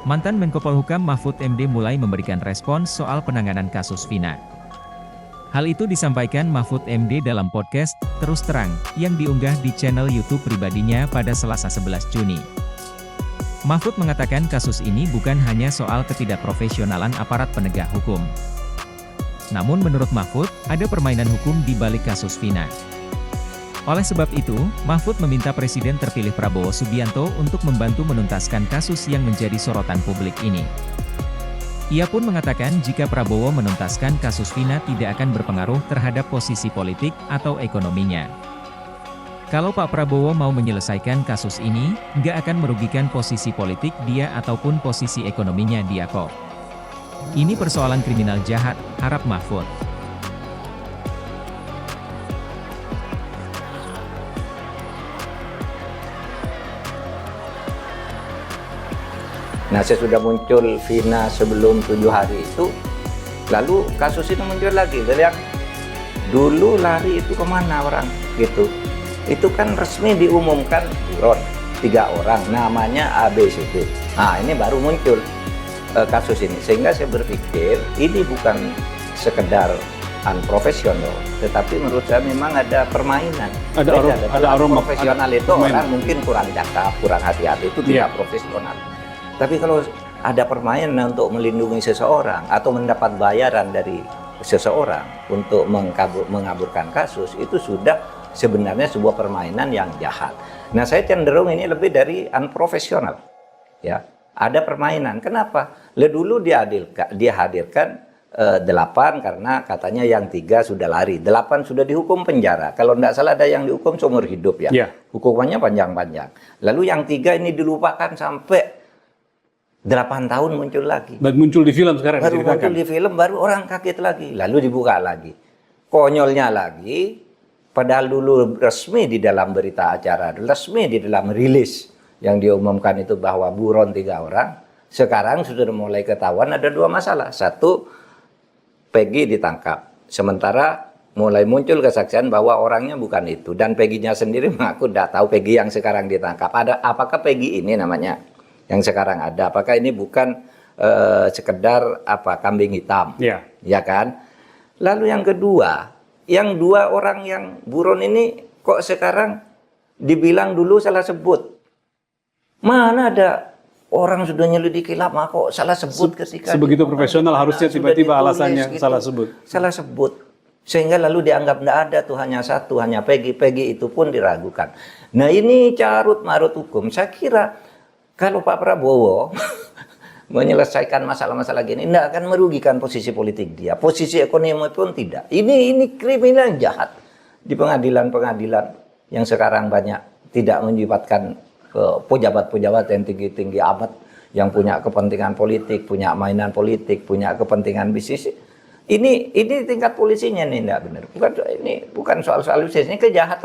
Mantan Menko Polhukam Mahfud MD mulai memberikan respons soal penanganan kasus Vina. Hal itu disampaikan Mahfud MD dalam podcast Terus Terang yang diunggah di channel YouTube pribadinya pada Selasa 11 Juni. Mahfud mengatakan kasus ini bukan hanya soal ketidakprofesionalan aparat penegak hukum. Namun menurut Mahfud, ada permainan hukum di balik kasus Vina. Oleh sebab itu, Mahfud meminta Presiden terpilih Prabowo Subianto untuk membantu menuntaskan kasus yang menjadi sorotan publik ini. Ia pun mengatakan jika Prabowo menuntaskan kasus Vina tidak akan berpengaruh terhadap posisi politik atau ekonominya. Kalau Pak Prabowo mau menyelesaikan kasus ini, nggak akan merugikan posisi politik dia ataupun posisi ekonominya dia kok. Ini persoalan kriminal jahat, harap Mahfud. Nah, sesudah muncul Vina sebelum 7 hari itu, lalu kasus itu muncul lagi. Lihat, dulu lari itu kemana orang gitu. Itu kan resmi diumumkan buron 3 orang, namanya ABCD. Nah, ini baru muncul kasus ini. Sehingga saya berpikir ini bukan sekedar unprofesional, tetapi menurut saya memang ada permainan. Ada aroma profesional itu orang mungkin kurang cakap, kurang hati-hati, itu tidak profesional. Tapi kalau ada permainan untuk melindungi seseorang atau mendapat bayaran dari seseorang untuk mengaburkan kasus, itu sudah sebenarnya sebuah permainan yang jahat. Nah, saya cenderung ini lebih dari unprofesional. Ya, ada permainan. Kenapa? Dulu dia hadirkan 8 karena katanya yang 3 sudah lari, 8 sudah dihukum penjara. Kalau tidak salah ada yang dihukum seumur hidup ya. Hukumannya panjang-panjang. Lalu yang 3 ini dilupakan sampai 8 tahun muncul lagi. Dan muncul di film sekarang. Baru muncul di film, baru orang kaget lagi. Lalu dibuka lagi. Konyolnya lagi, padahal dulu resmi di dalam berita acara, resmi di dalam rilis yang diumumkan itu bahwa buron 3 orang. Sekarang sudah mulai ketahuan ada 2 masalah. Satu, Peggy ditangkap. Sementara mulai muncul kesaksian bahwa orangnya bukan itu. Dan Peggy-nya sendiri mengaku tidak tahu Peggy yang sekarang ditangkap. Apakah Peggy ini namanya? Yang sekarang ada, apakah ini bukan sekedar kambing hitam, ya kan? Lalu yang kedua, yang 2 orang yang buron ini kok sekarang dibilang dulu salah sebut? Mana ada orang sudah nyelidiki lama kok salah sebut ketika sebegitu profesional harusnya tiba-tiba alasannya gitu, salah sebut. Sehingga lalu dianggap tidak ada tuh, hanya satu, hanya Peggy itu pun diragukan. Nah, ini carut marut hukum. Saya kira kalau Pak Prabowo menyelesaikan masalah-masalah gini, tidak akan merugikan posisi politik dia, posisi ekonomi pun tidak. Ini kriminal jahat di pengadilan-pengadilan yang sekarang banyak tidak melibatkan pejabat-pejabat yang tinggi-tinggi amat, yang punya kepentingan politik, punya mainan politik, punya kepentingan bisnis. Ini tingkat polisinya nih tidak benar. Ini bukan soal bisnis, ini kejahatan.